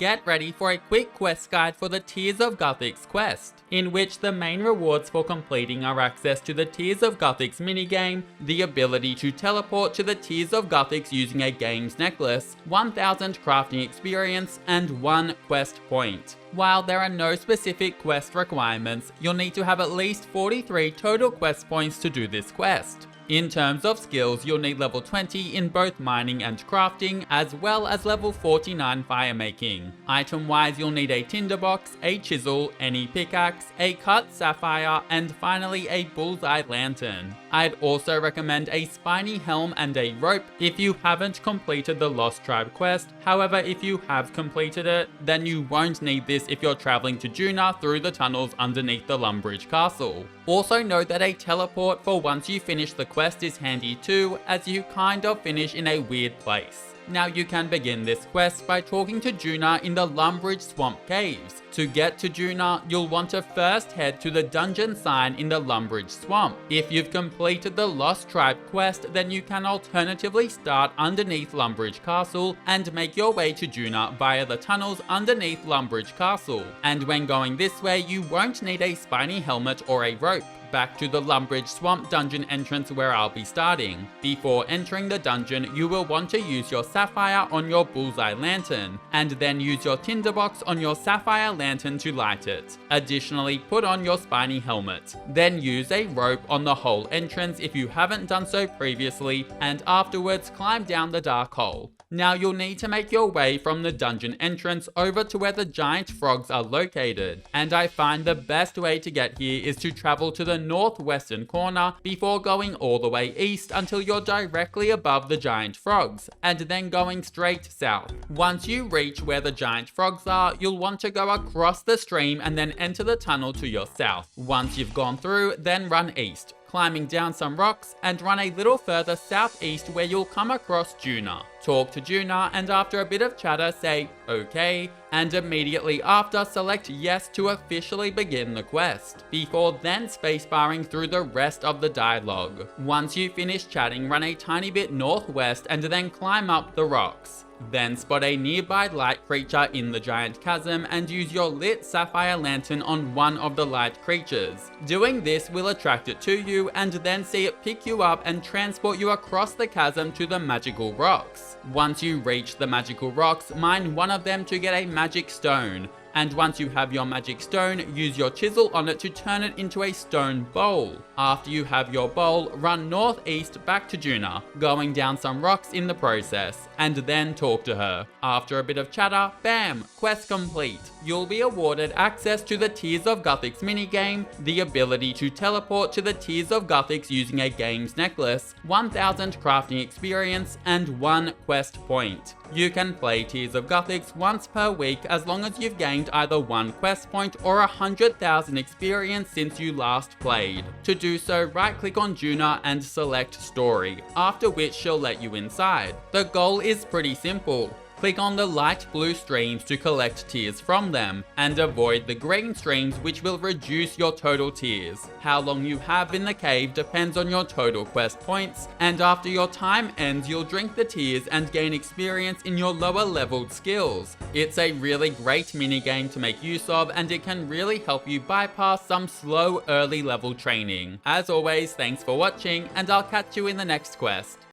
get ready for a quick quest guide for the Tears of Guthix Quest, in which the main rewards for completing are access to the Tears of Guthix minigame, the ability to teleport to the Tears of Guthix using a games necklace, 1000 crafting experience, and 1 quest point. While there are no specific quest requirements, you'll need to have at least 43 total quest points to do this quest. In terms of skills, you'll need level 20 in both mining and crafting, as well as level 49 firemaking. Item-wise, you'll need a tinderbox, a chisel, any pickaxe, a cut sapphire, and finally a bullseye lantern. I'd also recommend a spiny helm and a rope if you haven't completed the Lost Tribe quest. However, if you have completed it, then you won't need this if you're traveling to Juna through the tunnels underneath the Lumbridge castle. Also note that a teleport for once you finish the quest is handy too, as you kind of finish in a weird place. Now you can begin this quest by talking to Juna in the Lumbridge swamp caves. To get to Juna, you'll want to first head to the dungeon sign in the Lumbridge swamp. If you've completed the Lost Tribe quest, then you can alternatively start underneath Lumbridge Castle and make your way to Juna via the tunnels underneath Lumbridge Castle. And when going this way, you won't need a spiny helmet or a rope. Back to the Lumbridge Swamp dungeon entrance where I'll be starting. Before entering the dungeon, you will want to use your sapphire on your bullseye lantern, and then use your tinderbox on your sapphire lantern to light it. Additionally, put on your spiny helmet. Then use a rope on the hole entrance if you haven't done so previously, and afterwards climb down the dark hole. Now you'll need to make your way from the dungeon entrance over to where the giant frogs are located, and I find the best way to get here is to travel to the northwestern corner before going all the way east until you're directly above the giant frogs, and then going straight south. Once you reach where the giant frogs are, you'll want to go across the stream and then enter the tunnel to your south. Once you've gone through, then run east, climbing down some rocks, and run a little further southeast where you'll come across Juna. Talk to Juna, and after a bit of chatter say okay, and immediately after select yes to officially begin the quest, before then spacebarring through the rest of the dialogue. Once you finish chatting, run a tiny bit northwest and then climb up the rocks. Then spot a nearby light creature in the giant chasm and use your lit sapphire lantern on one of the light creatures. Doing this will attract it to you and then see it pick you up and transport you across the chasm to the magical rocks. Once you reach the magical rocks, mine one of them to get a magic stone. And once you have your magic stone, use your chisel on it to turn it into a stone bowl. After you have your bowl, run northeast back to Juna, going down some rocks in the process, and then talk to her. After a bit of chatter, bam, quest complete. You'll be awarded access to the Tears of Guthix minigame, the ability to teleport to the Tears of Guthix using a games necklace, 1000 crafting experience, and 1 quest point. You can play Tears of Guthix once per week as long as you've gained either 1 quest point or 100,000 experience since you last played. To do so, right click on Juna and select Story, after which she'll let you inside. The goal is pretty simple. Click on the light blue streams to collect tears from them, and avoid the green streams which will reduce your total tears. How long you have in the cave depends on your total quest points, and after your time ends you'll drink the tears and gain experience in your lower leveled skills. It's a really great minigame to make use of, and it can really help you bypass some slow early level training. As always, thanks for watching, and I'll catch you in the next quest.